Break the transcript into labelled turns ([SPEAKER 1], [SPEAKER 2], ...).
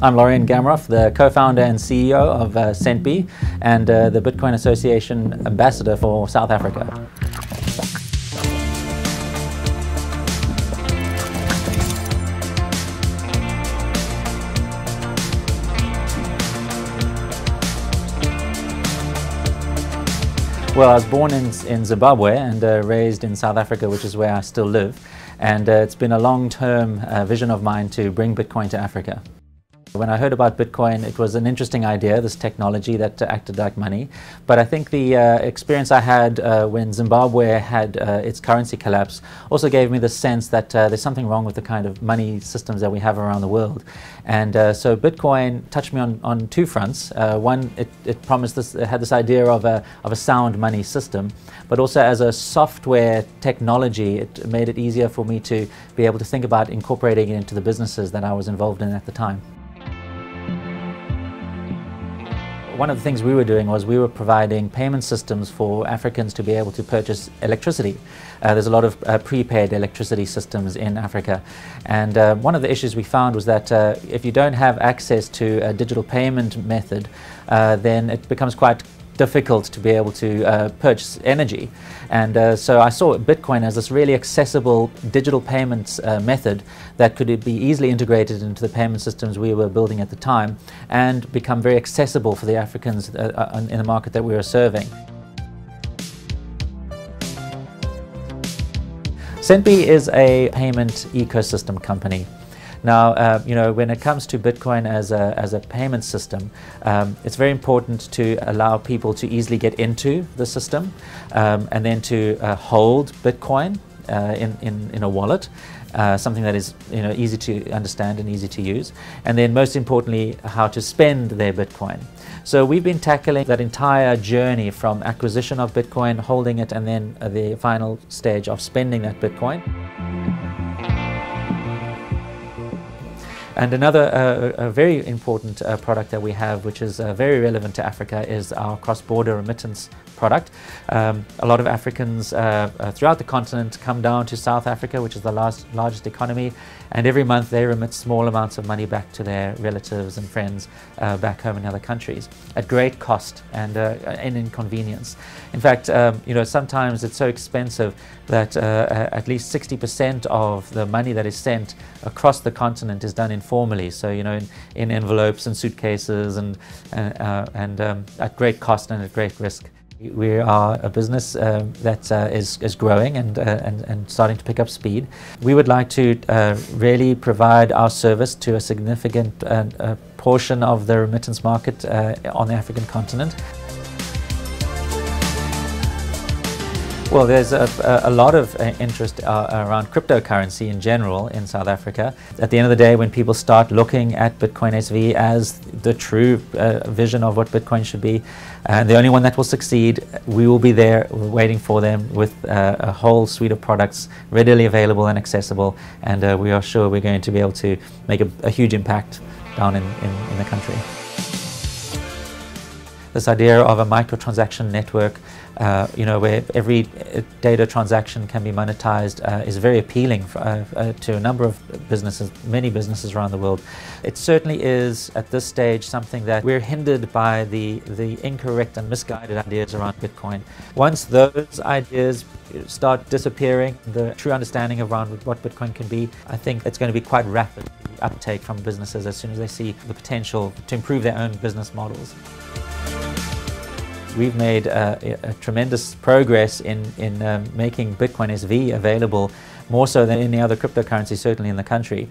[SPEAKER 1] I'm Lorien Gamaroff, the co-founder and CEO of Centbee and the Bitcoin Association ambassador for South Africa. Well, I was born in Zimbabwe and raised in South Africa, which is where I still live. And it's been a long-term vision of mine to bring Bitcoin to Africa. When I heard about Bitcoin, it was an interesting idea, this technology that acted like money. But I think the experience I had when Zimbabwe had its currency collapse also gave me the sense that there's something wrong with the kind of money systems that we have around the world. And so Bitcoin touched me on two fronts. One, it promised this, it had this idea of a sound money system, but also as a software technology, it made it easier for me to be able to think about incorporating it into the businesses that I was involved in at the time. One of the things we were doing was we were providing payment systems for Africans to be able to purchase electricity. There's a lot of prepaid electricity systems in Africa. And one of the issues we found was that if you don't have access to a digital payment method, then it becomes quite difficult to be able to purchase energy. And so I saw Bitcoin as this really accessible digital payments method that could be easily integrated into the payment systems we were building at the time and become very accessible for the Africans in the market that we were serving. Centbee is a payment ecosystem company. Now, when it comes to Bitcoin as a payment system, it's very important to allow people to easily get into the system and then to hold Bitcoin in a wallet, something that is easy to understand and easy to use, and then most importantly, how to spend their Bitcoin. So we've been tackling that entire journey from acquisition of Bitcoin, holding it, and then the final stage of spending that Bitcoin. And another a very important product that we have, which is very relevant to Africa, is our cross-border remittance product. A lot of Africans throughout the continent come down to South Africa, which is the largest economy, and every month they remit small amounts of money back to their relatives and friends back home in other countries at great cost and inconvenience. In fact, sometimes it's so expensive that at least 60% of the money that is sent across the continent is done informally. So in envelopes and suitcases and at great cost and at great risk. We are a business that is growing and starting to pick up speed. We would like to really provide our service to a significant portion of the remittance market on the African continent. Well, there's a lot of interest around cryptocurrency in general in South Africa. At the end of the day, when people start looking at Bitcoin SV as the true vision of what Bitcoin should be, and the only one that will succeed, we will be there waiting for them with a whole suite of products readily available and accessible, and we are sure we're going to be able to make a huge impact down in the country. This idea of a microtransaction network, where every data transaction can be monetized, is very appealing to a number of businesses, many businesses around the world. It certainly is, at this stage, something that we're hindered by the incorrect and misguided ideas around Bitcoin. Once those ideas start disappearing, the true understanding around what Bitcoin can be, I think it's going to be quite rapid uptake from businesses as soon as they see the potential to improve their own business models. We've made a tremendous progress in making Bitcoin SV available more so than any other cryptocurrency, certainly in the country.